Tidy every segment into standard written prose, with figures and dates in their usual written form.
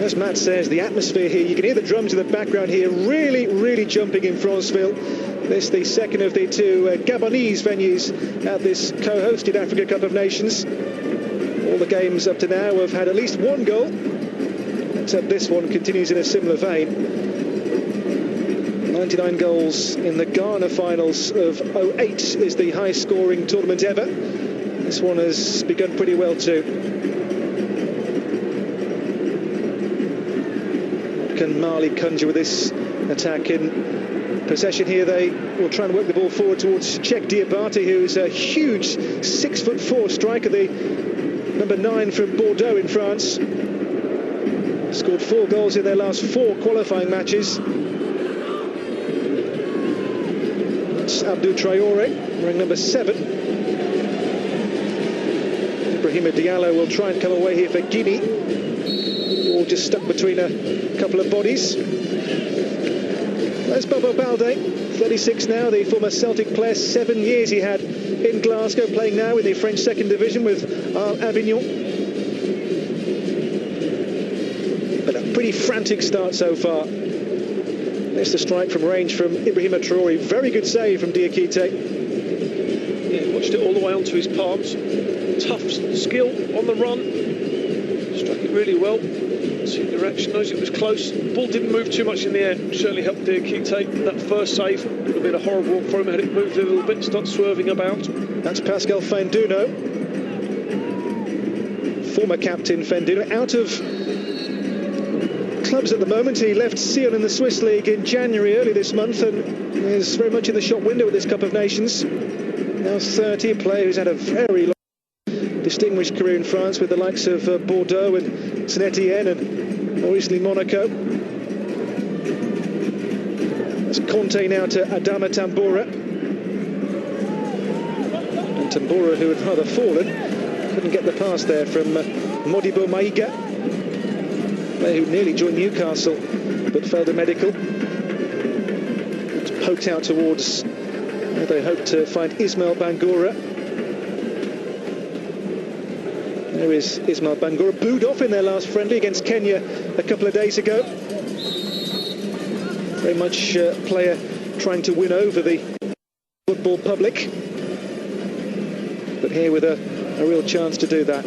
As Matt says, the atmosphere here, you can hear the drums in the background here, really jumping in Franceville. This is the second of the two Gabonese venues at this co-hosted Africa Cup of Nations. All the games up to now have had at least one goal, except this one continues in a similar vein. 99 goals in the Ghana finals of 08 is the highest scoring tournament ever. This one has begun pretty well too. Can Mali conjure with this attack in possession here? They will try and work the ball forward towards Cheikh Diabate, who's a huge 6'4" striker, the number 9 from Bordeaux in France. Scored 4 goals in their last 4 qualifying matches. That's Abdou Traoré, wearing number 7. Ibrahima Diallo will try and come away here for Guinea. All just stuck between a couple of bodies. There's Bobo Balde, 36 now, the former Celtic player. 7 years he had in Glasgow, playing now in the French second division with Avignon. But a pretty frantic start so far. There's the strike from range from Ibrahima Traoré. Very good save from Diakite. Yeah, watched it all the way onto his palms. Tough skill on the run. Struck it really well. See the direction, knows it was close. The ball didn't move too much in the air. Certainly helped Diakite. That first save would have been a horrible one for him had it moved a little bit, start swerving about. That's Pascal Fenduno. Former captain Fenduno, out of clubs at the moment. He left Sion in the Swiss League in January early this month and is very much in the shop window at this Cup of Nations. Now 30, a player who's had a very long, distinguished career in France with the likes of Bordeaux and Saint-Etienne and more recently Monaco. That's Conte now to Adama Tambora. And Tambora, who had rather fallen, couldn't get the pass there from Modibo Maiga, player who nearly joined Newcastle but failed a medical. It's poked out towards where they hope to find Ismail Bangura. There is Ismail Bangura, booed off in their last friendly against Kenya a couple of days ago. Very much a player trying to win over the football public, but here with a real chance to do that.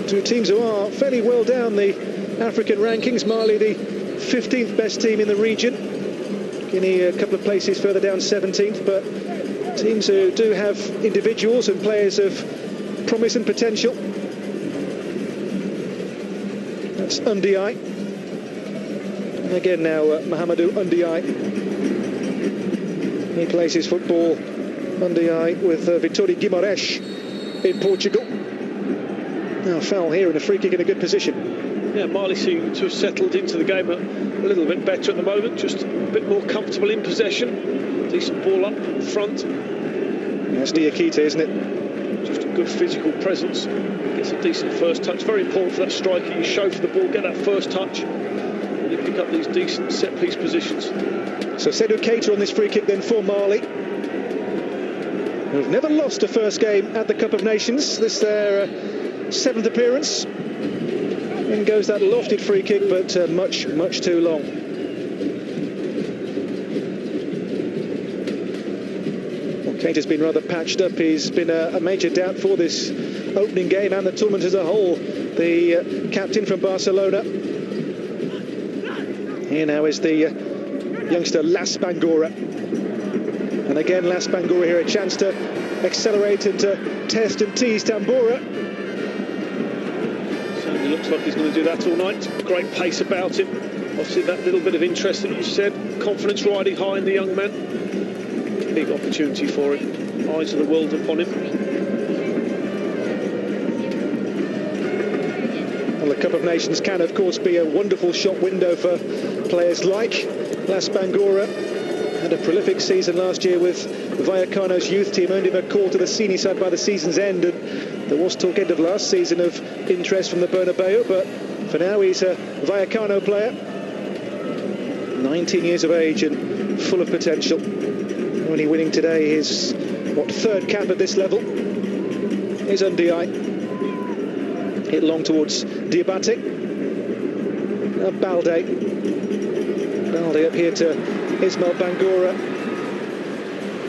Two teams who are fairly well down the African rankings. Mali, the 15th best team in the region. Guinea, a couple of places further down, 17th, but teams who do have individuals and players of promise and potential. That's Ndiaye. And again now, Mahamadou Ndiaye. He plays his football, Ndiaye, with Vitória Guimarães in Portugal. Now foul here and a free kick in a good position. Yeah, Mali seem to have settled into the game a little bit better at the moment, just a bit more comfortable in possession. Decent ball up front. That's Diakite, isn't it? Just a good physical presence. Gets a decent first touch. Very important for that striker. You show for the ball, get that first touch, and you pick up these decent set-piece positions. So Seydou Keita on this free kick then for Mali, who've never lost a first game at the Cup of Nations. This their 7th appearance. In goes that lofted free kick, but much too long. Well, Keita's been rather patched up. He's been a major doubt for this opening game and the tournament as a whole. The captain from Barcelona. Here now is the youngster Las Bangura. And again, Las Bangura here, a chance to accelerate and to test and tease Tambora. Certainly looks like he's going to do that all night. Great pace about him. Obviously that little bit of interest that you said. Confidence riding high in the young man. Big opportunity for him. Eyes of the world upon him. Well, the Cup of Nations can, of course, be a wonderful shop window for players like Las Bangura. Had a prolific season last year with Vallecano's youth team, earned him a call to the senior side by the season's end, and there was talk end of last season of interest from the Bernabeu, but for now he's a Vallecano player, 19 years of age and full of potential. Only winning today his, 3rd cap at this level is Ndiaye. Hit long towards Diabate. Now Balde up here to Ismail Bangura.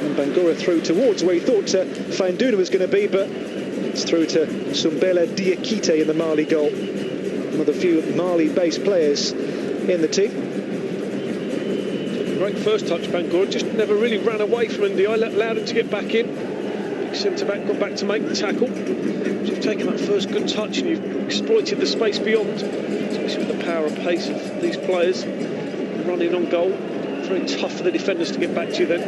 And Bangura through towards where he thought Fainduna was going to be, but it's through to Sumbela Diakite in the Mali goal. One of the few Mali-based players in the team. Great first touch, Bangura, just never really ran away from Ndiaye, allowed him to get back in. Big centre-back got back to make the tackle. So you've taken that first good touch and you've exploited the space beyond, especially with the power and pace of these players running on goal. Very tough for the defenders to get back to you then.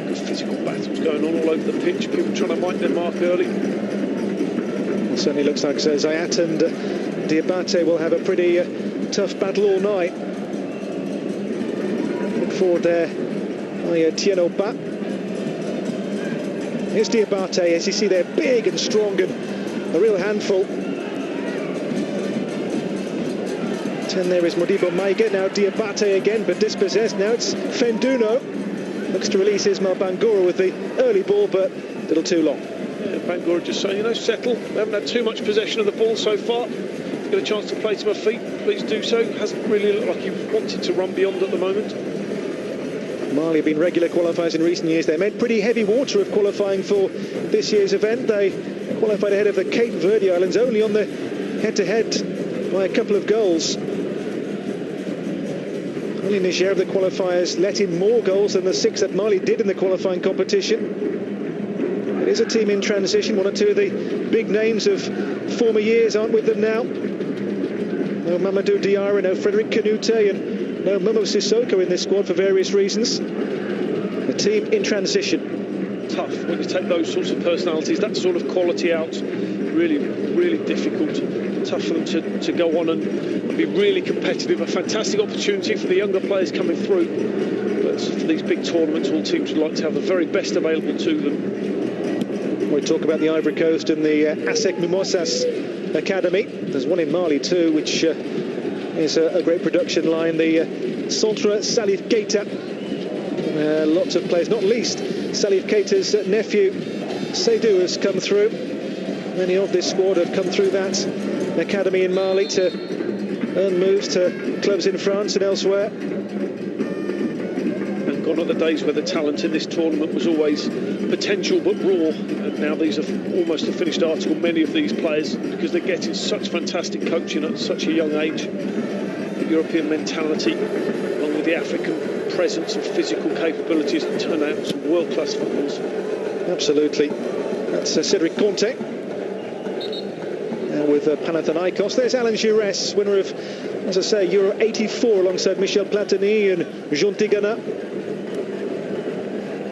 Good physical battles going on all over the pitch, people trying to make their mark early. It certainly looks like Zayat and Diabate will have a pretty tough battle all night. Look forward there by Tieno Ba. Here's Diabate, as you see they're big and strong and a real handful. 10 there is Modibo Maiga, now Diabate again, but dispossessed. Now it's Fainduna. Looks to release Ismail Bangura with the early ball, but a little too long. Yeah, Bangura just saying, settle. We haven't had too much possession of the ball so far. If you've got a chance to play to my feet, please do so. Hasn't really looked like he wanted to run beyond at the moment. Mali have been regular qualifiers in recent years. They made pretty heavy water of qualifying for this year's event. They qualified ahead of the Cape Verde Islands, only on the head-to-head by a couple of goals. Only Niger of the qualifiers let in more goals than the 6 that Mali did in the qualifying competition. It is a team in transition. One or two of the big names of former years aren't with them now. No Mamadou Diarra, no Frederic Kanute, and no Momo Sissoko in this squad for various reasons. A team in transition. Tough when you take those sorts of personalities, that sort of quality out. Really, really difficult. Tough for them to go on and be really competitive. A fantastic opportunity for the younger players coming through. But for these big tournaments, all teams would like to have the very best available to them. We talk about the Ivory Coast and the ASEC Mimosas Academy. There's one in Mali too, which is a great production line. The Centre Salif Keita. Lots of players, not least Salif Keita's nephew Seydou has come through. Many of this squad have come through that academy in Mali to earn moves to clubs in France and elsewhere. And gone are the days where the talent in this tournament was always potential but raw, and now these are almost a finished article, many of these players, because they're getting such fantastic coaching at such a young age. The European mentality, along with the African presence and physical capabilities, that turn out some world-class footballers. Absolutely. That's Cedric Conte. With Panathinaikos. There's Alan Giresse, winner of, as I say, Euro 84 alongside Michel Platini and Jean Tigana.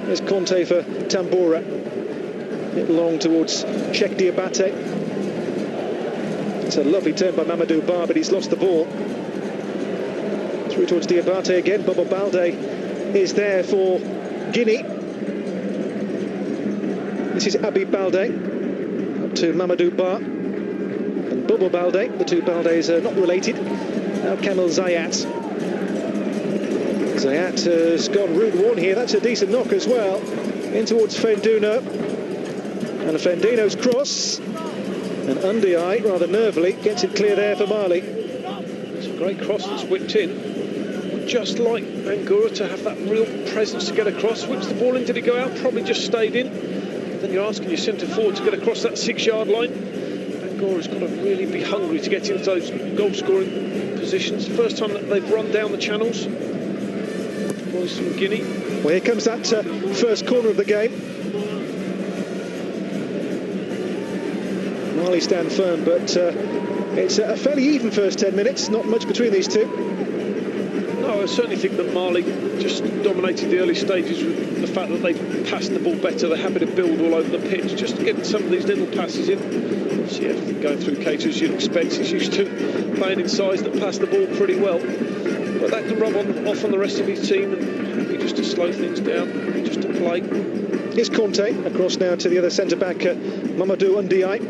There's Conte for Tambora. Hit long towards Cheikh Diabate. It's a lovely turn by Mamadou Ba, but he's lost the ball. Through towards Diabate again. Bobo Balde is there for Guinea. This is Abi Balde. Up to Mamadou Ba. Bobo Balde, the two Baldes are not related. Now Kamel Zayat. Zayat has gone route one here. That's a decent knock as well. In towards Fainduna. And Fainduno's cross. And Ndiaye, rather nervily, gets it clear there for Mali. It's a great cross that's whipped in. Just like Bangura to have that real presence to get across. Whips the ball in, did it go out? Probably just stayed in. Then you're asking your centre forward to get across that 6-yard line. Bangura's got to really be hungry to get into those goal-scoring positions. First time that they've run down the channels. Boys from Guinea. Well, here comes that first corner of the game. Mali stand firm, but it's a fairly even first 10 minutes. Not much between these two. No, I certainly think that Mali just dominated the early stages with the fact that they passed the ball better. They're happy to build all over the pitch. Just getting some of these little passes in. See everything going through Keita as you'd expect. He's used to playing in sides that pass the ball pretty well. But that can rub off on the rest of his team, and happy just to slow things down, just to play. Here's Conte across now to the other centre-back, Mamadou Ndiaye.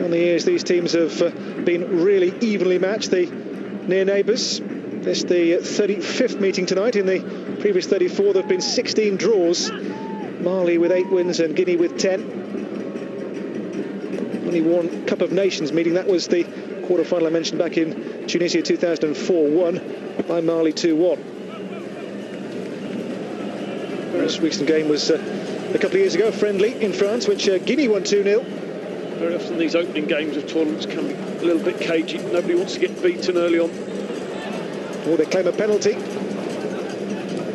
On the years, these teams have been really evenly matched, the near neighbours. This is the 35th meeting tonight. In the previous 34, there have been 16 draws. Mali with 8 wins and Guinea with 10. Only one Cup of Nations meeting. That was the quarter-final I mentioned back in Tunisia 2004, won by Mali 2-1. The most recent game was a couple of years ago, friendly in France, which Guinea won 2-0. Very often these opening games of tournaments can be a little bit cagey. Nobody wants to get beaten early on. Oh, they claim a penalty.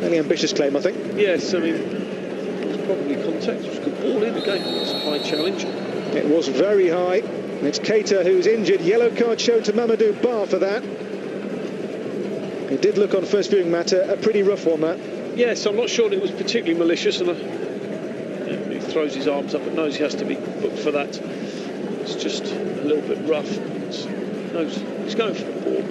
Fairly ambitious claim, I think. Yes, I mean, it's probably contact. It was a good ball in again. It's a high challenge. It was very high. It's Keita who's injured. Yellow card shown to Mamadou Ba for that. It did look on first viewing matter a pretty rough one, that. Yes, I'm not sure that it was particularly malicious, and he throws his arms up but knows he has to be booked for that. It's just a little bit rough. He's going for the ball.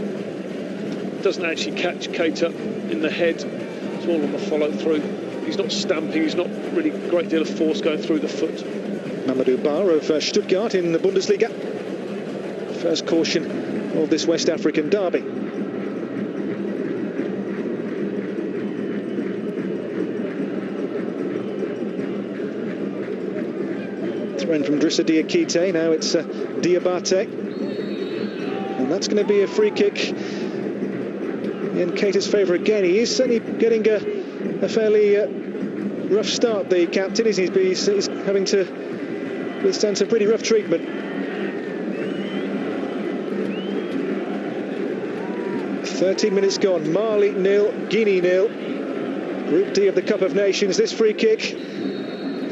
Doesn't actually catch Keita in the head. It's all on the follow through. He's not stamping. He's not really a great deal of force going through the foot. Mamadou Ba of Stuttgart in the Bundesliga. First caution of this West African derby. Thrown from Drissa Diakite. Now it's Diabate. And that's going to be a free kick in Keita's favour again. He is certainly getting a fairly rough start, the captain. He's having to withstand some pretty rough treatment. 13 minutes gone. Mali 0, Guinea 0. Group D of the Cup of Nations. This free kick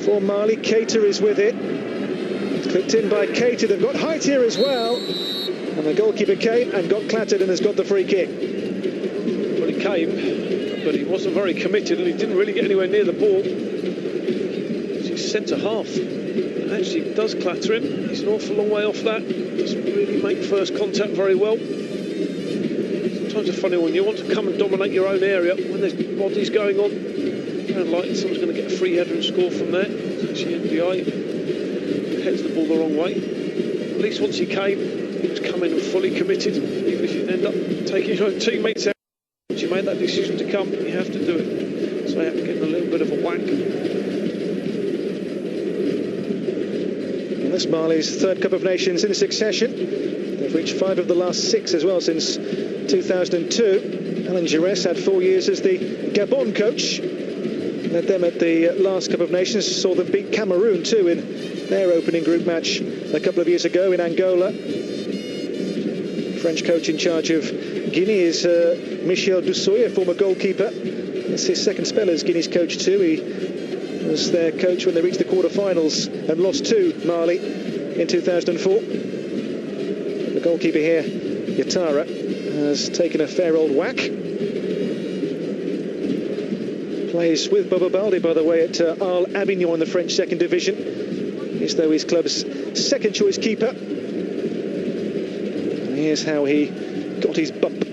for Mali. Keita is with it. It's clipped in by Keita. They've got height here as well. And the goalkeeper came and got clattered and has got the free kick. Well, he came, but he wasn't very committed and he didn't really get anywhere near the ball. He's centre half. It actually does clatter him. He's an awful long way off that. Doesn't really make first contact very well. Sometimes it's a funny one. You want to come and dominate your own area when there's bodies going on. And like someone's going to get a free header and score from there. It's actually NBI. Heads the ball the wrong way. At least once he came, he was coming and fully committed. Even if you end up taking your own teammates out, once you made that decision to come, you have to do it. So you have to get a little bit of a whack. And this Mali's third Cup of Nations in succession. They've reached 5 of the last 6 as well since 2002. Alan Giresse had 4 years as the Gabon coach. Led them at the last Cup of Nations. Saw them beat Cameroon too in their opening group match a couple of years ago in Angola. French coach in charge of Guinea is Michel Dussoy, former goalkeeper. It's his second spell as Guinea's coach too. He was their coach when they reached the quarter-finals and lost to Mali in 2004. The goalkeeper here, Yatara, has taken a fair old whack. Plays with Bobo Balde, by the way, at Arles Avignon in the French second division. He's though his club's second choice keeper. And here's how he got his bump.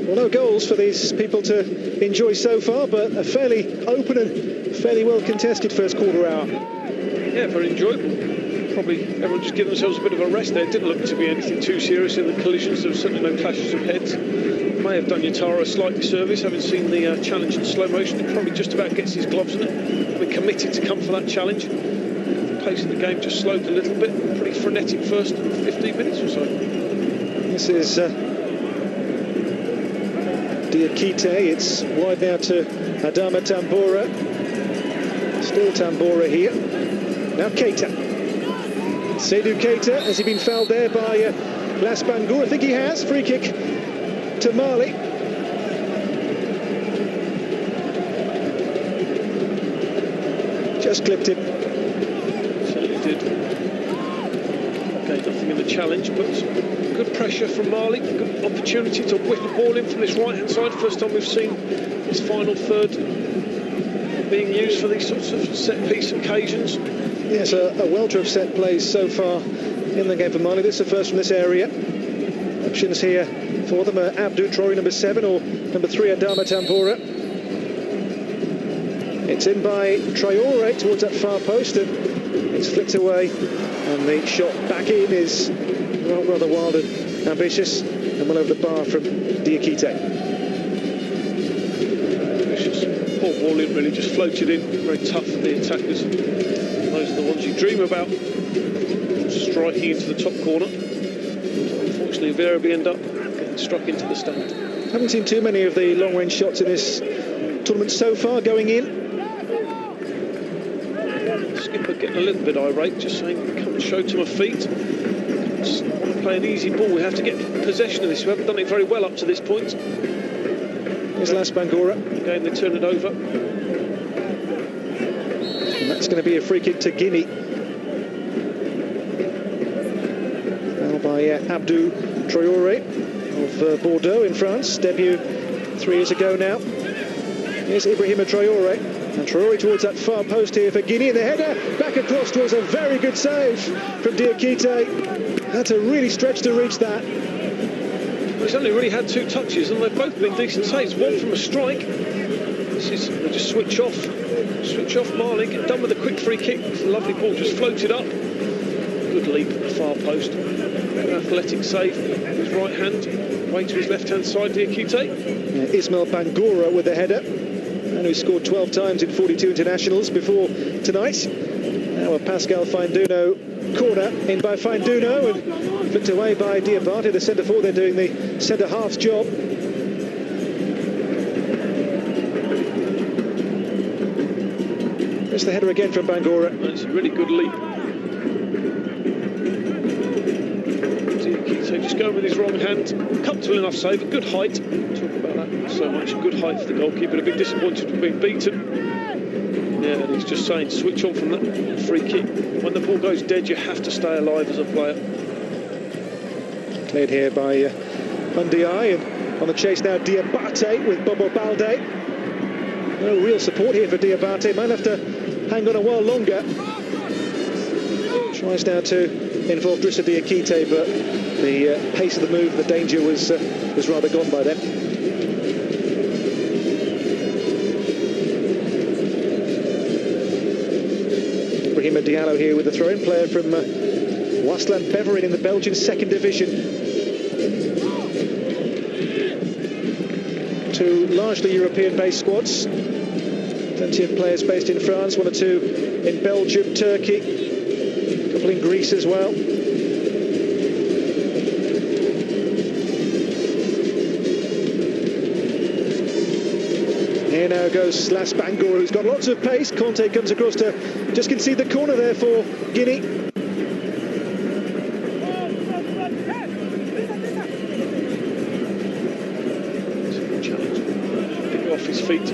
No goals for these people to enjoy so far, but a fairly open and fairly well contested first quarter hour. Yeah, very enjoyable. Probably everyone just giving themselves a bit of a rest there. It didn't look to be anything too serious in the collisions. There was certainly no clashes of heads. May have done Yatara a slight disservice, having seen the challenge in slow motion. It probably just about gets his gloves in it. Having committed to come for that challenge. The pace of the game just slowed a little bit. Pretty frenetic first 15 minutes or so. This is Diakite. It's wide now to Adama Tambora. Still Tambora here. Now Keita. Seydou Keita, has he been fouled there by Las Bangour? I think he has. Free kick to Mali. Just clipped him. Certainly did. Okay, nothing in the challenge, but good pressure from Mali. Good opportunity to whip the ball in from this right-hand side. First time we've seen this final third being used for these sorts of set-piece occasions. Yes, a welter of set plays so far in the game for Mali. This is the first from this area. Options here for them are Abdou Traoré, number 7, or number 3, Adama Tamboura. It's in by Traoré towards that far post, and it's flicked away, and the shot back in is rather wild and ambitious, and well over the bar from Diakite. Ambitious. Poor ball in, really just floated in. Very tough for the attackers. Those are the ones you dream about, striking into the top corner. Unfortunately, invariably end up getting struck into the stand. Haven't seen too many of the long-range shots in this tournament so far going in. Skipper getting a little bit irate, just saying, come and show to my feet. Just want to play an easy ball. We have to get possession of this. We haven't done it very well up to this point. Here's Las Bangura. Again, they turn it over. And that's going to be a free kick to Guinea. Now by Abdou Traoré of Bordeaux in France. Debut 3 years ago now. Here's Ibrahima Traoré. And Traoré towards that far post here for Guinea. The header back across was a very good save from Diakite. Had to really stretch to reach that. Well, he's only really had 2 touches, and they've both been decent saves. One from a strike. This is, they just switch off Marley, get done with a quick free kick. It's a lovely ball, just floated up. Good leap at the far post. An athletic save with his right hand, way to his left-hand side, Diakite. Ismail Bangura with the header, and who scored 12 times in 42 internationals before tonight. Now a Pascal Fainduno corner in by Fainduno, and flicked away by Diabate, the centre forward. They're doing the centre half's job. There's the header again from Bangura. That's a really good leap. Diakite just going with his wrong hand. Comfortable enough save, a good height. Talk about that so much. Good height for the goalkeeper. A bit disappointed with being beaten. Yeah, and he's just saying, switch on from that free kick. When the ball goes dead, you have to stay alive as a player. Cleared here by Ndiaye, and on the chase now Diabate with Bobo Balde. No real support here for Diabate. Might have to hang on a while longer. Tries now to involve Drissa Diakite, but the pace of the move, the danger was rather gone by then. Ibrahima Diallo here with the throw-in, player from Waasland Beveren in the Belgian 2nd division. 2 largely European-based squads. Plenty of players based in France, 1 or 2 in Belgium, Turkey, a couple in Greece as well. Here now goes Las Bangura, who's got lots of pace. Conte comes across to just concede the corner there for Guinea. Challenge. Pick off his feet.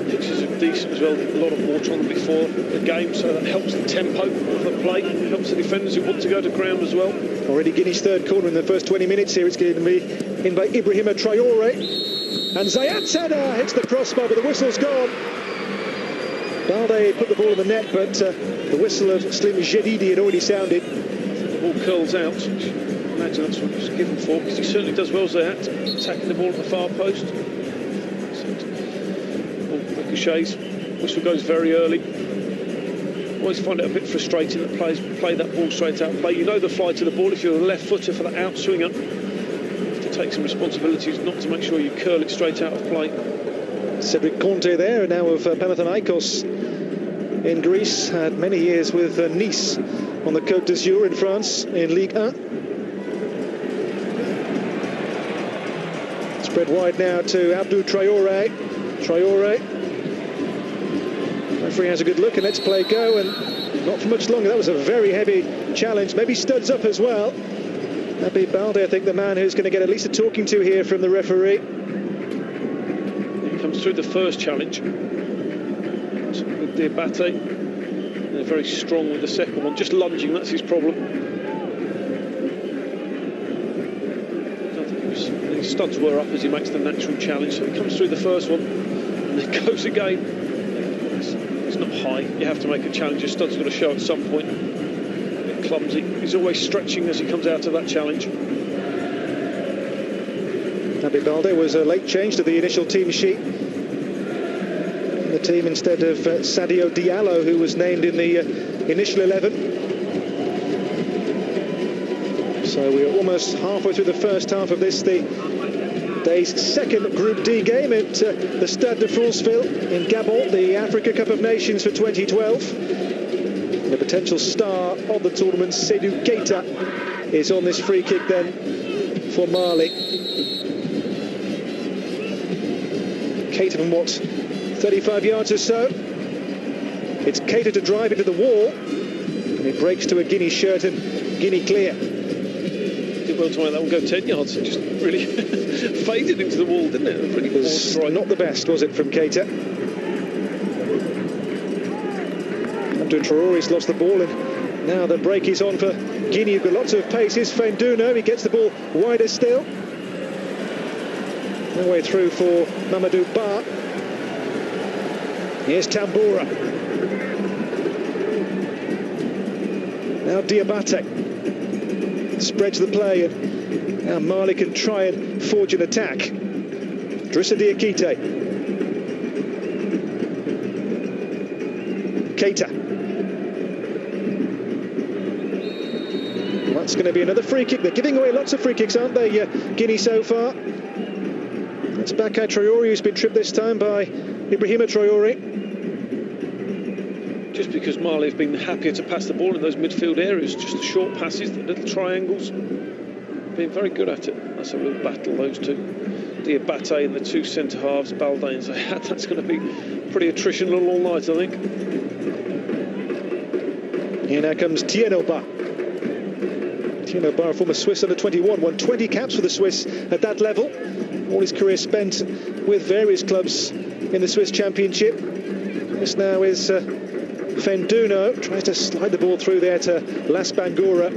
Pitches are decent as well. A lot of water on them before the game, so that helps the tempo of the play. Helps the defenders who want to go to ground as well. Already Guinea's 3rd corner in the first 20 minutes here. It's going to be in by Ibrahima Traoré. And Zayat's header hits the crossbar, but the whistle's gone. Balde put the ball in the net, but the whistle of Slim Jedidi had already sounded. The ball curls out. I imagine that's what he was given for, because he certainly does well, Zayat, attacking the ball at the far post. Ball ricochets. Whistle goes very early. Always find it a bit frustrating that players play that ball straight out of play. You know the fly to the ball. If you're a left footer for that outswinger, take some responsibilities not to make sure you curl it straight out of play. Cedric Conte there, now of Panathinaikos in Greece, had many years with Nice on the Côte d'Azur in France in Ligue 1. Spread wide now to Abdou Traoré. Referee has a good look, and let's play go, and not for much longer. That was a very heavy challenge. Maybe studs up as well. That'd be Balde, I think, the man who's going to get at least a talking to here from the referee. He comes through the first challenge with Diabate. They're very strong with the second one, just lunging, that's his problem. I don't think his studs were up as he makes the natural challenge, so he comes through the first one, and then goes again. It's not high, you have to make a challenge, your stud's got to show at some point. Clumsy. He's always stretching as he comes out of that challenge. Naby Balde was a late change to the initial team sheet. The team instead of Sadio Diallo, who was named in the initial 11. So we're almost halfway through the first half of this, the day's second Group D game at the Stade de Franceville in Gabon, the Africa Cup of Nations for 2012. The potential star of the tournament, Seydou Keita, is on this free kick then for Mali. Keita from what, 35 yards or so. It's Keita to drive into the wall, and it breaks to a Guinea shirt and Guinea clear. Did well to make that one go 10 yards. It just really faded into the wall, didn't it? A pretty poor strike. Not the best, was it, from Keita? Abdou Traore's lost the ball, and now the break is on for Guinea, who've got lots of paces. Fenduno, he gets the ball wider still. No way through for Mamadou Ba. Here's Tambora. Now Diabate spreads the play, and now Mali can try and forge an attack. Drissa Diakite. Keita. That's going to be another free kick. They're giving away lots of free kicks, aren't they, Guinea, so far? It's Bakay Traore who's been tripped this time by Ibrahima Traore. Just because Mali have been happier to pass the ball in those midfield areas, just the short passes, the little triangles, been very good at it. That's a real battle, those two. Diabate and the two centre halves, Balde and Zayat. That's going to be pretty attritional all night, I think. Here now comes Tieno Ba. Tieno Ba, former Swiss under-21, won 20 caps for the Swiss at that level. All his career spent with various clubs in the Swiss Championship. This now is Fenduno, tries to slide the ball through there to Las Bangura.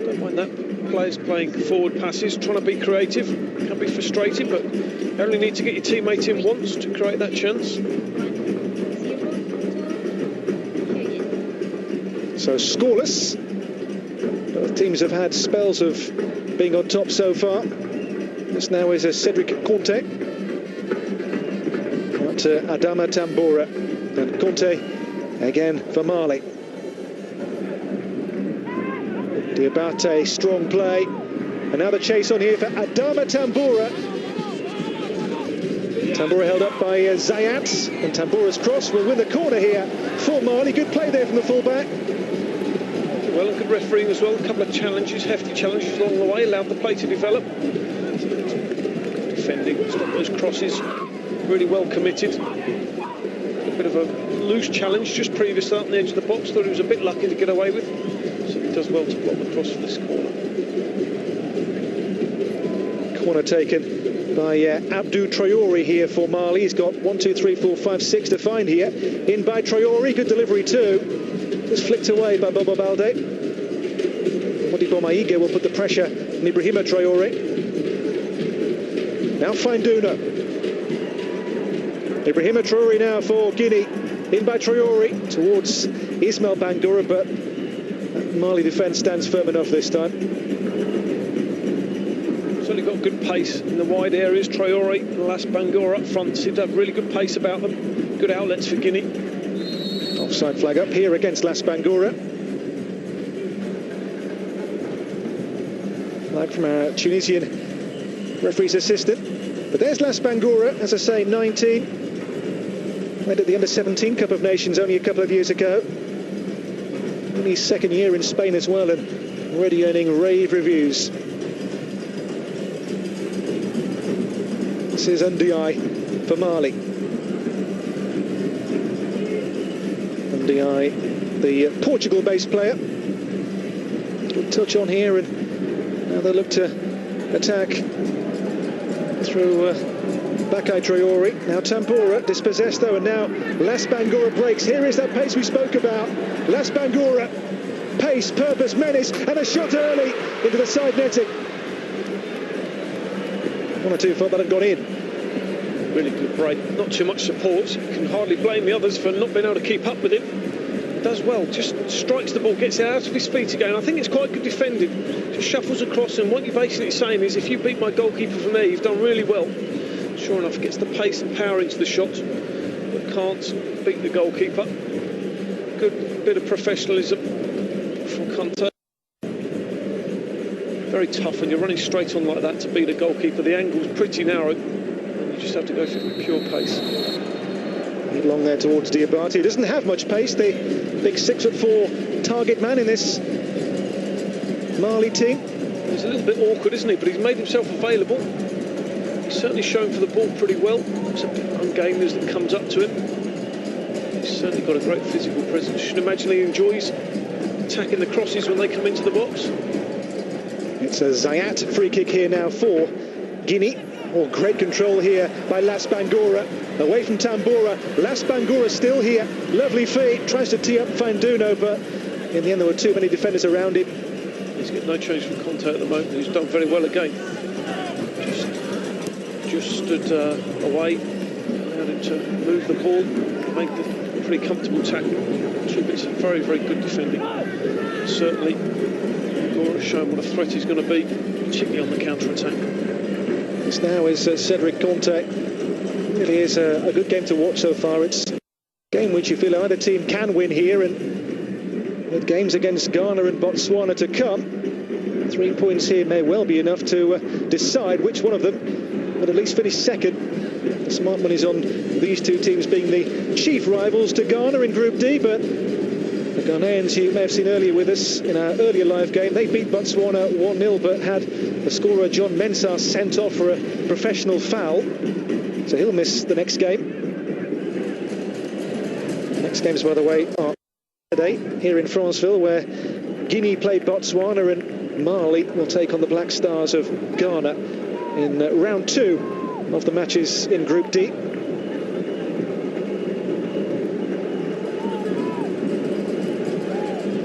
Don't mind that. Players playing forward passes, trying to be creative. Can be frustrating, but you only need to get your teammate in once to create that chance. So scoreless. Both teams have had spells of being on top so far. This now is a Cedric Conte. Out to Adama Tambora. And Conte again for Mali. Diabate, strong play. And now the chase on here for Adama Tambora. Tambora held up by Zayat. And Tambora's cross will win the corner here for Mali. Good play there from the fullback. Well, and good refereeing as well. A couple of challenges, hefty challenges along the way, allowed the play to develop. Defending, stop those crosses, really well committed. A bit of a loose challenge just previous to that on the edge of the box, thought he was a bit lucky to get away with. So he does well to block the cross for this corner. Corner taken by Abdou Traore here for Mali. He's got 1, 2, 3, 4, 5, 6 to find here. In by Traore, good delivery too. Just flicked away by Bobo Balde. Modibo Maïga will put the pressure on Ibrahima Traore. Now Fenduno. Ibrahima Traore now for Guinea. In by Traore towards Ismail Bangura, but Mali defence stands firm enough this time. Certainly got good pace in the wide areas. Traore and Las Bangura up front seem to have really good pace about them. Good outlets for Guinea. Offside flag up here against Las Bangura. Flag from our Tunisian referee's assistant. But there's Las Bangura, as I say, 19. Played at the Under-17 Cup of Nations only a couple of years ago. Only his second year in Spain as well, and already earning rave reviews. This is Ndiaye for Mali. Ndiaye, the Portugal-based player. Good touch on here, and now they look to attack through Bakay Traore. Now Tambora, dispossessed though, and now Las Bangura breaks. Here is that pace we spoke about. Las Bangura, pace, purpose, menace, and a shot early into the side netting. One or two thought that had gone in. Really good break, not too much support. You can hardly blame the others for not being able to keep up with him. does well, just strikes the ball, gets it out of his feet again. I think it's quite good defending. Just shuffles across, and what you're basically saying is, if you beat my goalkeeper from there, you've done really well. Sure enough, gets the pace and power into the shot, but can't beat the goalkeeper. Good bit of professionalism from Conte. Very tough when you're running straight on like that to beat a goalkeeper. The angle's pretty narrow, and you just have to go through pure pace. Long there towards Diabate, who doesn't have much pace, the big 6'4" target man in this Mali team. He's a little bit awkward, isn't he? But he's made himself available. He's certainly shown for the ball pretty well. It's a bit ungainly as it comes up to him. He's certainly got a great physical presence. You should imagine he enjoys attacking the crosses when they come into the box. It's a Zayat free kick here now for Guinea. Oh, great control here by Las Bangura. Away from Tambora. Las Bangura still here. Lovely feed. Tries to tee up Fanduno, but in the end there were too many defenders around him. He's got no change from Conte at the moment. He's done very well again. Just stood away. Allowed him to move the ball. Make the pretty comfortable tackle. Two bits of very, very good defending. Certainly, Bangura has shown what a threat he's going to be, particularly on the counter-attack. This now is Cedric Conte. Really is a good game to watch so far. It's a game which you feel either team can win here, and with games against Ghana and Botswana to come, 3 points here may well be enough to decide which one of them would at least finish second. The smart money's on these two teams being the chief rivals to Ghana in Group D, but the Ghanaians you may have seen earlier with us in our earlier live game, they beat Botswana 1-0, but had the scorer John Mensah sent off for a professional foul, so he'll miss the next game. The next games, by the way, are today here in Franceville, where Guinea play Botswana and Mali will take on the Black Stars of Ghana in round 2 of the matches in Group D.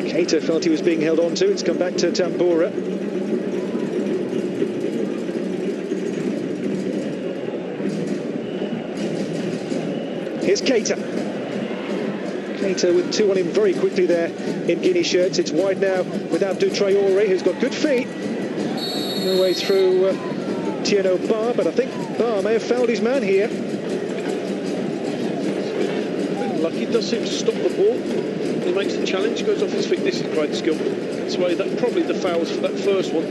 Keita felt he was being held on to. It's come back to Tambora. Here's Keita. Keita with 2 on him very quickly there in Guinea shirts. It's wide now with Abdou Traoré, who's got good feet. No way through Tieno Ba, but I think Ba may have fouled his man here. Lucky, does seem to stop the ball. He makes the challenge, goes off his feet. This is great skill. That's why that probably the fouls for that first one.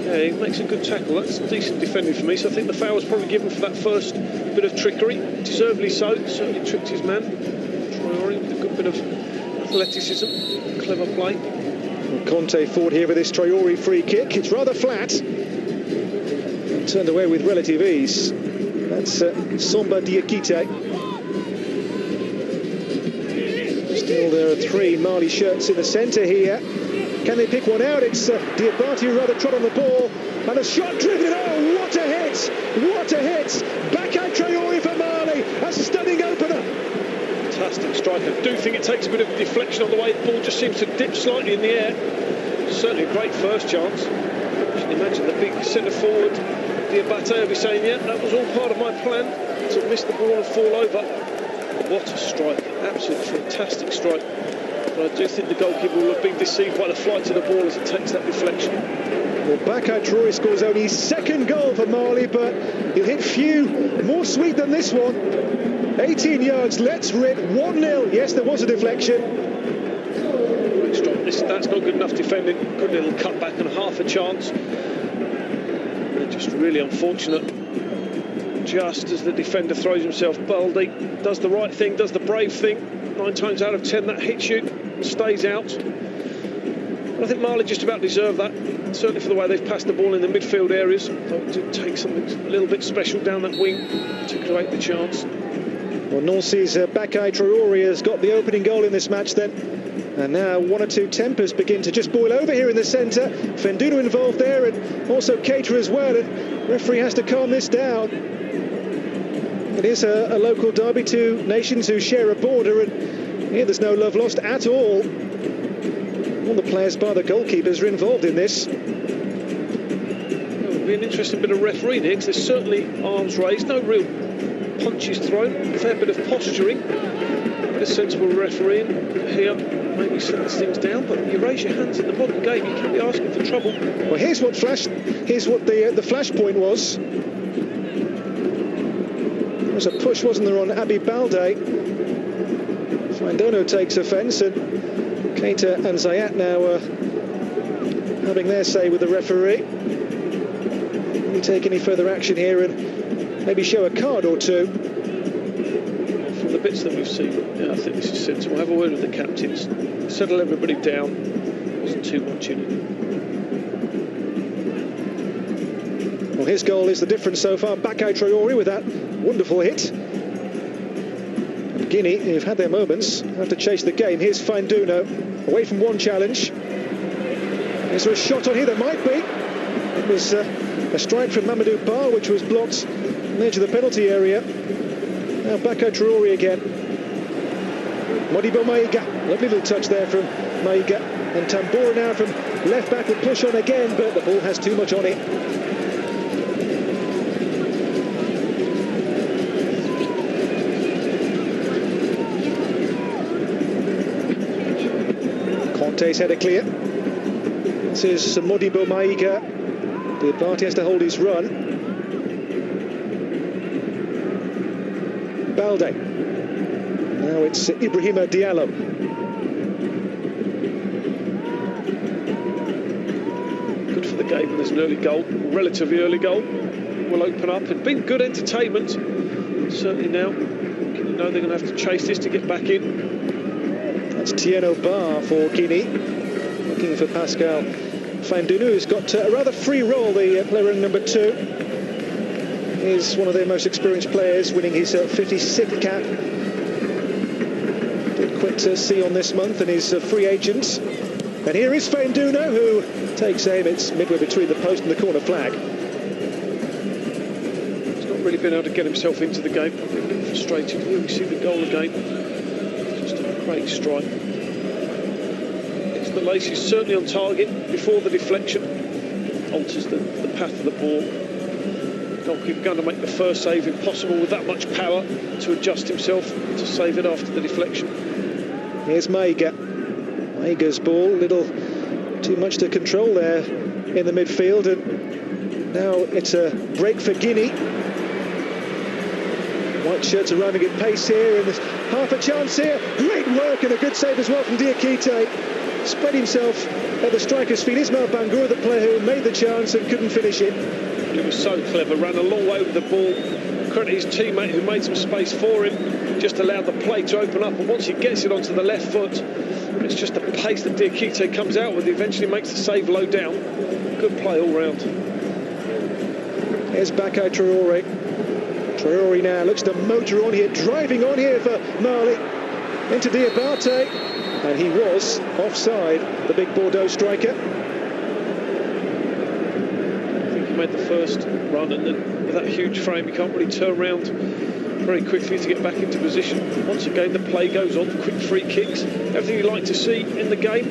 Yeah, he makes a good tackle. That's decent defending for me. So I think the foul was probably given for that first bit of trickery. Deservedly so. Certainly tricked his man. Traoré with a good bit of athleticism, clever play. Well, Conte forward here with this Traoré free kick. It's rather flat. Turned away with relative ease. That's Samba Diakite. Still there are 3 Mali shirts in the centre here. Can they pick one out? It's Diabate who rather trod on the ball. And a shot driven. Oh, what a hit! What a hit! Bakay Traoré for Mali. A stunning opener. Fantastic strike. I do think it takes a bit of deflection on the way. The ball just seems to dip slightly in the air. Certainly a great first chance. You can imagine the big centre forward Diabate will be saying, yeah, that was all part of my plan to miss the ball and fall over. What a strike. Absolutely fantastic strike. But I do think the goalkeeper will have been deceived by the flight of the ball as it takes that deflection. Well, Bakay Traoré scores only his 2nd goal for Mali, but he'll hit few more sweet than this one. 18 yards, let's rip, 1-0. Yes, there was a deflection. Great strike. That's not good enough defending. Good little cut back and half a chance. They're just really unfortunate. Just as the defender throws himself, Baldi does the right thing, does the brave thing. 9 times out of 10 that hits you and stays out. And I think Mali just about deserve that, certainly for the way they've passed the ball in the midfield areas. Though it did take something a little bit special down that wing to create the chance. Well, Nancy's Bakay Traoré has got the opening goal in this match then. And now 1 or 2 tempers begin to just boil over here in the centre. Fanduno involved there, and also Keita as well. And referee has to calm this down. It is a local derby, 2 nations who share a border, and here there's no love lost at all. All the players bar the goalkeepers are involved in this. It would be an interesting bit of refereeing here, because there's certainly arms raised, no real punches thrown, a fair bit of posturing. But of sensible refereeing here. Maybe settles things down, but you raise your hands in the modern game, you can't be asking for trouble. Well, here's what the flash point was. There was a push, wasn't there, on Abi Balde. Fandono takes offence, and Keita and Zayat now having their say with the referee. Will he take any further action here and maybe show a card or two? From the bits that we've seen, yeah, I think this is sensible. Have a word with the captains, settle everybody down. Wasn't too much in it. Well, his goal is the difference so far. Bakay Traore with that wonderful hit. And Guinea, who've had their moments, have to chase the game. Here's Fanduno, away from one challenge. Is there a shot on here? There might be. It was a strike from Mamadou Ba, which was blocked on the edge of the penalty area. Now Bakay Traore again. Modibo Maiga, lovely little touch there from Maiga. And Tambora now from left back will push on again, but the ball has too much on it. Conte's header clear. This is Modibo Maiga. Diabate has to hold his run. Balde. Now it's Ibrahima Diallo. Good for the game when there's an early goal, relatively early goal. Will open up. It's been good entertainment. Certainly now, you know they're going to have to chase this to get back in. That's Tieno Ba for Guinea. Looking for Pascal Fanduno, who's got a rather free role, the player in number 2. He's one of their most experienced players, winning his 56th cap. Did quit C on this month and is a free agent. And here is Fanduno, who takes aim. It's midway between the post and the corner flag. He's not really been able to get himself into the game. Probably a bit frustrated. Here we see the goal again. Just a great strike. The lace is certainly on target before the deflection. Alters the path of the ball. Goalkeeper going to make the first save impossible with that much power to adjust himself to save it after the deflection. Here's Maiga. Maiga's ball, a little too much to control there in the midfield, and now it's a break for Guinea. White shirts arriving at pace here, and there's half a chance here. Great work and a good save as well from Diakite. Spread himself at the striker's feet. Ismail Bangura, the player who made the chance and couldn't finish it. It was so clever, ran a long way with the ball. Credit his teammate who made some space for him, just allowed the play to open up, and once he gets it onto the left foot, it's just the pace that Diakite comes out with. He eventually makes the save low down. Good play all round. Here's Bakay Traore. Traore now looks to motor on here, driving on here for Mali. Into Diabate. And he was offside, the big Bordeaux striker. I think he made the first run, and then with that huge frame, he can't really turn around very quickly to get back into position. Once again, the play goes on, quick free kicks, everything you like to see in the game.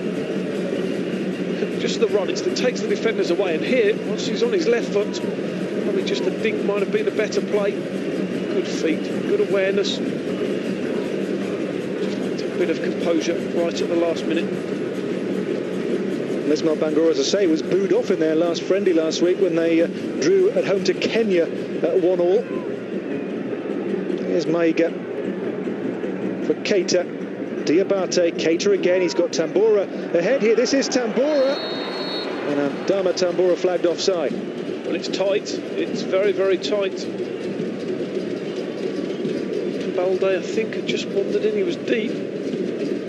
Just the run, it takes the defenders away, and here, once he's on his left foot, probably just a dink might have been a better play. Good feet, good awareness. Bit of composure right at the last minute. Ismail Bangura, as I say, was booed off in their last friendly last week when they drew at home to Kenya at 1-all. Here's Maiga for Keita. Diabate, Keita again. He's got Tambora ahead here. This is Tambora, and Adama Tambora flagged offside. Well, it's tight. It's very, very tight. Balde, I think, had just wandered in. He was deep.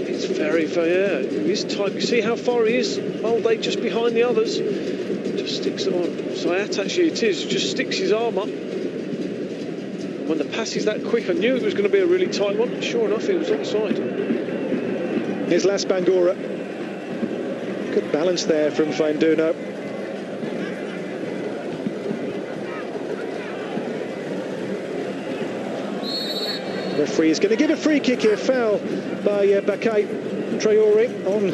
It's very, very, he is tight. You see how far he is? Balde just behind the others. Just sticks them on. Zayat, actually it is, just sticks his arm up. And when the pass is that quick, I knew it was going to be a really tight one. Sure enough, he was offside. Here's Las Bangura. Good balance there from Fanduno. The referee is going to give a free kick here. Foul by Bakay Traore on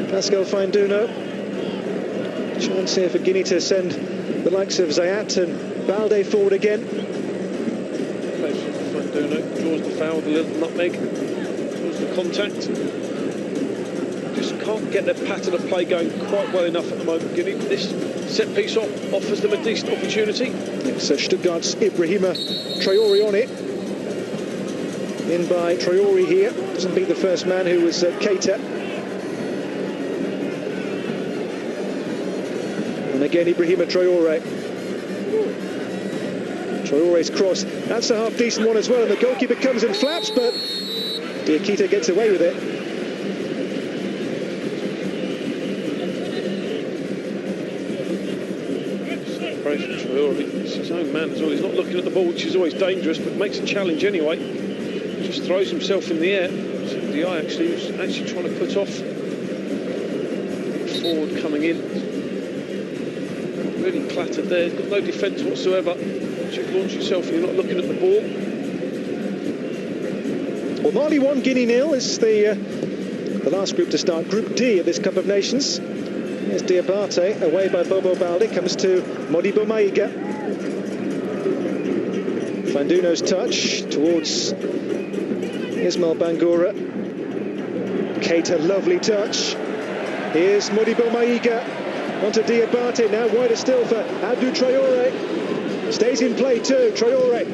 Pascal Fanduno. Chance here for Guinea to send the likes of Zayat and Balde forward again. Fanduno draws the foul with a little nutmeg, draws the contact. Just can't get their pattern of play going quite well enough at the moment, Guinea. This set piece offers them a decent opportunity. It's Stuttgart's Ibrahima Traore on it. In by Traore here. Doesn't beat the first man, who was Keita. And again, Ibrahima Traore. Traore's cross. That's a half-decent one as well, and the goalkeeper comes and flaps, but Diakite gets away with it. It's his own man as well. He's not looking at the ball, which is always dangerous, but makes a challenge anyway. Just throws himself in the air. So the eye actually was trying to put off. Forward coming in. Really clattered there. He's got no defence whatsoever. You launch yourself and you're not looking at the ball. Well, Mali 1, Guinea 0 is the last group to start, Group D of this Cup of Nations. Here's Diabate, away by Bobo Balde, comes to Modibo Maiga. Fanduno's touch towards Ismail Bangura. Keita, lovely touch. Here's Modibo Maiga, onto Diabate, now wider still for Abdou Traore. Stays in play too, Traore.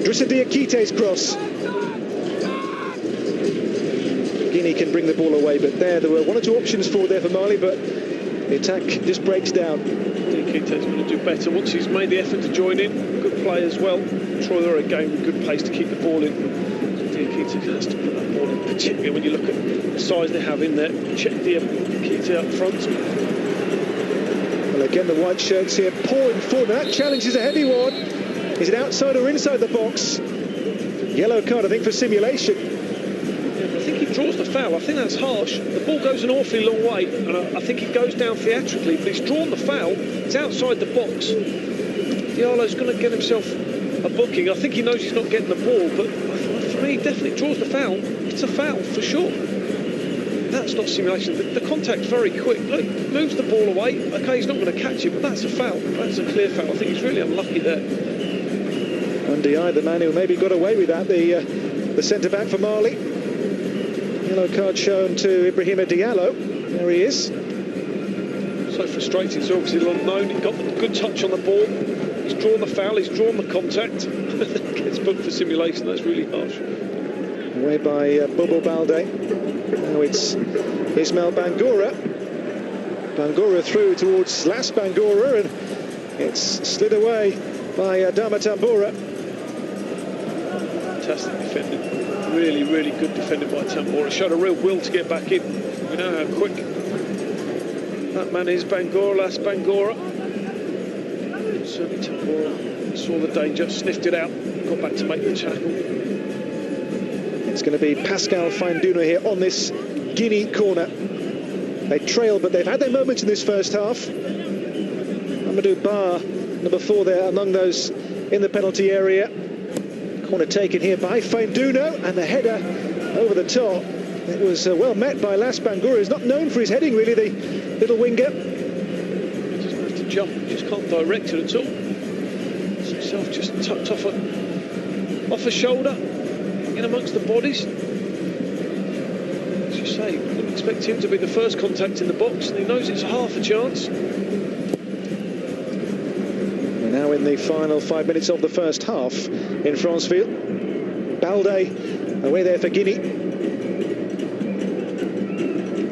Drissa Diakite's cross. Guinea can bring the ball away, but there were one or two options forward there for Mali, but the attack just breaks down. Diakite's going to do better once he's made the effort to join in. Good play as well. Traore again with good pace to keep the ball in. Diakite has to put that ball in, particularly when you look at the size they have in there. Check Diakite up front. Well, again, the white shirts here pouring forward. That challenge is a heavy one. Is it outside or inside the box? Yellow card, I think, for simulation. I think he draws the foul. I think that's harsh. The ball goes an awfully long way, and I think it goes down theatrically, but he's drawn the foul. It's outside the box. Diallo's going to get himself a booking. I think he knows he's not getting the ball, but for me, he definitely draws the foul. It's a foul, for sure. That's not simulation. The contact's very quick. Look, moves the ball away. OK, he's not going to catch it, but that's a foul. That's a clear foul. I think he's really unlucky there. Ndiaye, the man who maybe got away with that, the centre-back for Mali. Yellow card shown to Ibrahima Diallo. There he is. So frustrating. So obviously known. He got a good touch on the ball. He's drawn the foul. He's drawn the contact. Gets booked for simulation. That's really harsh. Away by Bobo Balde. Now it's Ismail Bangura. Bangura through towards Las Bangura, and it's slid away by Adama Tambora. Fantastic defending. Really, really good defending by Tambora. Showed a real will to get back in. We know how quick that man is, Bangura, Las Bangura. Certainly Tambora saw the danger, sniffed it out, got back to make the tackle. It's going to be Pascal Fanduno here on this Guinea corner. They trail, but they've had their moments in this first half. Amadou Ba, number 4 there among those in the penalty area. Corner taken here by Fanduno, and the header over the top. It was well met by Las Bangura. He's not known for his heading, really, the little winger. He doesn't have to jump, he just can't direct it at all. It's himself just tucked off a shoulder, in amongst the bodies. As you say, wouldn't expect him to be the first contact in the box, and he knows it's half a chance. We're now in the final 5 minutes of the first half in Franceville. Balde away there for Guinea.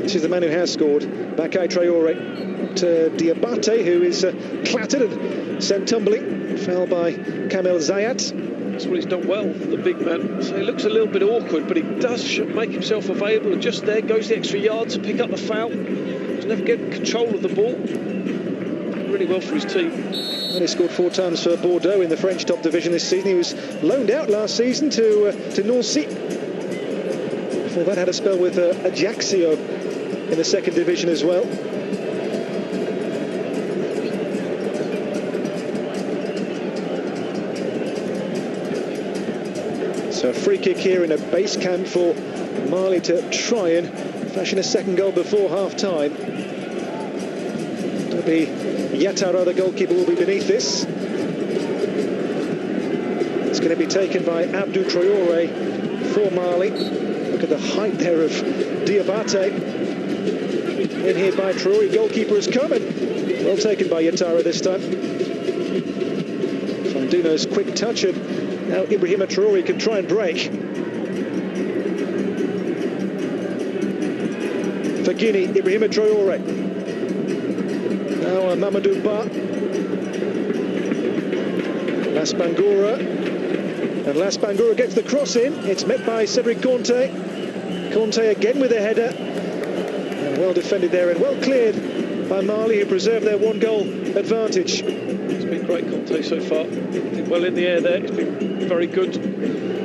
This is the man who has scored, Bakay Traore. To Diabate, who is clattered and sent tumbling. Fell by Kamel Zayat. That's what he's done well, the big man. So he looks a little bit awkward, but he does make himself available, and just there goes the extra yard to pick up the foul. He's never getting control of the ball. Really well for his team. And he scored 4 times for Bordeaux in the French top division this season. He was loaned out last season to Nancy. Before that, had a spell with Ajaccio in the second division as well. So a free kick here in a base camp for Mali to try and fashion a second goal before half-time. It'll be Yatara, the goalkeeper, will be beneath this. It's going to be taken by Abdou Traoré for Mali. Look at the height there of Diabate. In here by Traoré, goalkeeper is coming. Well taken by Yatara this time. Fanduno's quick touch, and now Ibrahima Traoré can try and break. For Guinea, Ibrahima Traoré. Now Mamadou Ba. Las Bangura. And Las Bangura gets the cross in. It's met by Cedric Conte. Conte again with a header. And well defended there and well cleared by Mali, who preserved their one-goal advantage. It's been great, Conte, so far. Did well in the air there. It's been very good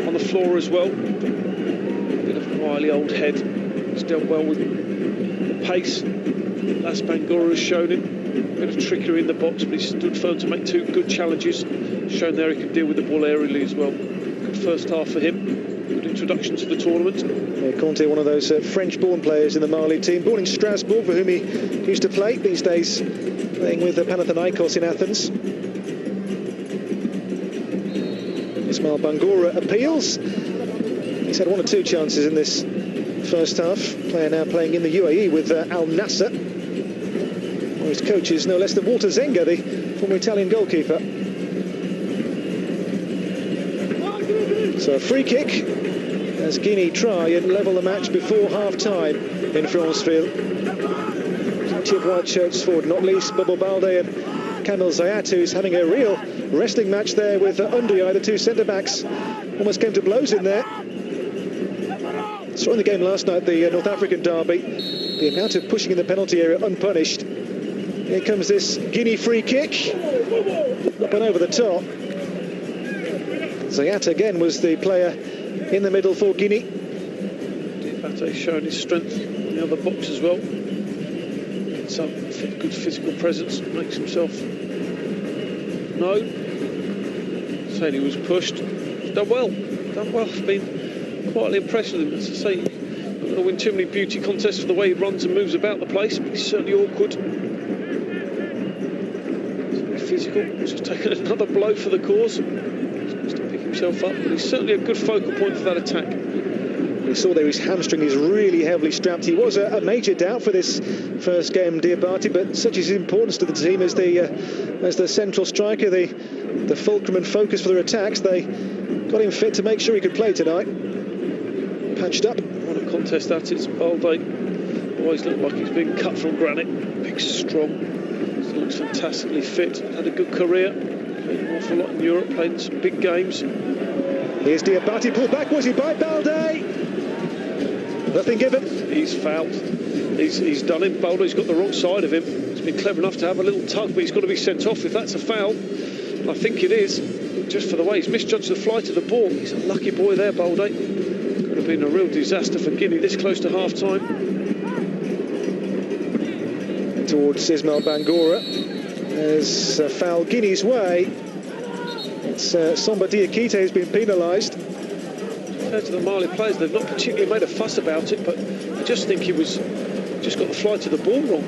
on the floor as well. Bit of a wily old head. He's dealt well with the pace. Las Bangura has shown him. A bit of trickery in the box, but he stood firm to make two good challenges. Shown there he could deal with the ball aerially as well. Good first half for him. Good introduction to the tournament. Yeah, Conte, one of those French-born players in the Mali team, born in Strasbourg, for whom he used to play. These days playing with Panathinaikos in Athens. Ismail Bangura appeals. He's had one or two chances in this first half. Player now playing in the UAE with Al Nassr. Well, his coach is no less than Walter Zenga, the former Italian goalkeeper. So a free kick as Guinea try and level the match before half-time in Franceville. Plenty of white shirts forward, not least Bobo Balde and Kamil Zayat, who's having a real wrestling match there with Undiai, the two centre-backs. Almost came to blows in there. Saw in the game last night, the North African derby, the amount of pushing in the penalty area unpunished. Here comes this Guinea free kick. Up and over the top. Zayat again was the player in the middle for Guinea. Diabate showing his strength in the other box as well. Gets up, good physical presence, makes himself known. Saying he was pushed. He's done well. I've been quietly impressed with him. As I say, not going to win too many beauty contests for the way he runs and moves about the place, but he's certainly awkward. Certainly physical. Just taken another blow for the cause. Himself up, but he's certainly a good focal point for that attack. We saw there his hamstring is really heavily strapped. He was a major doubt for this first game, Diabate, but such is his importance to the team as the central striker, the fulcrum and focus for their attacks. They got him fit to make sure he could play tonight. Patched up. What a contest that is. Balde always looked like he's been cut from granite. Big, strong. Still looks fantastically fit. Had a good career. Played an awful lot in Europe, played some big games. Here's Diabate, pulled back, was he by Balde? Nothing given. He's fouled. He's done him. Balde's got the wrong side of him. He's been clever enough to have a little tug, but he's got to be sent off if that's a foul. And I think it is, just for the way he's misjudged the flight of the ball. He's a lucky boy there, Balde. Could have been a real disaster for Guinea this close to half-time. Towards Ismail Bangura. There's a foul Guinea's way. It's Samba Diakite who's been penalised. Compared to the Mali players, they've not particularly made a fuss about it, but I just think he was just got the flight of the ball wrong.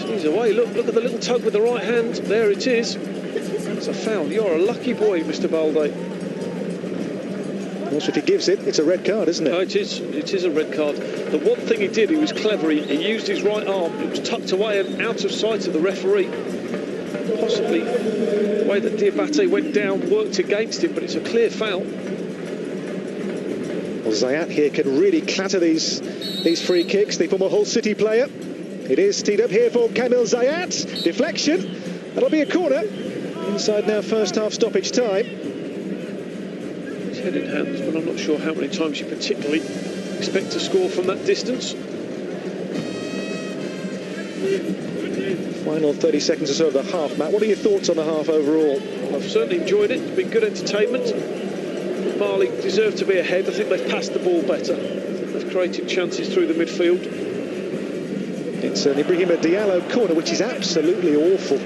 He's away. Look at the little tug with the right hand. There it is. It's a foul. You're a lucky boy, Mr. Balde. Also, if he gives it, it's a red card, isn't it? No, it is. It is a red card. The one thing he did, he was clever. He used his right arm. It was tucked away and out of sight of the referee. Possibly the way that Diabate went down worked against him, but it's a clear foul. Well, Zayat here can really clatter these free kicks. The former Hull City player. It is teed up here for Kamil Zayat. Deflection. That'll be a corner. Inside now, first half stoppage time. It's head in hands, but I'm not sure how many times you particularly expect to score from that distance. Final 30 seconds or so of the half, Matt. What are your thoughts on the half overall? Well, I've certainly enjoyed it. It's been good entertainment. Mali deserve to be ahead. I think they've passed the ball better. They've created chances through the midfield. It's an Ibrahima Diallo corner, which is absolutely awful.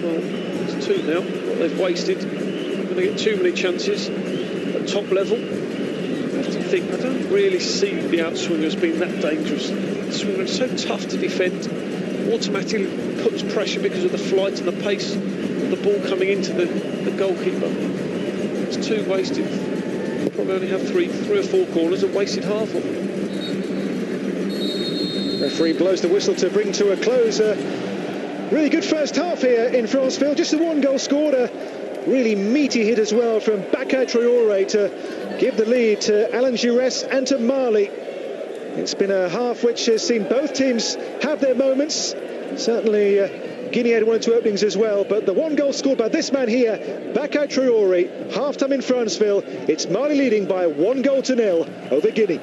Well, it's two now. What they've wasted. They're going to get too many chances at top level. I have to think, I don't really see the outswinger as being that dangerous. The swinger is so tough to defend. Automatically puts pressure because of the flight and the pace of the the ball coming into the goalkeeper. It's 2 wasted. Probably only have three or four corners and wasted half of them. Referee blows the whistle to bring to a close. Really good first half here in Franceville. Just the 1 goal scored. A really meaty hit as well from Bakay Traoré to give the lead to Alan Giresse and to Mali. It's been a half which has seen both teams have their moments. Certainly Guinea had 1 or 2 openings as well, but the 1 goal scored by this man here, Bakay Traoré, half-time in Franceville. It's Mali leading by 1 goal to 0 over Guinea.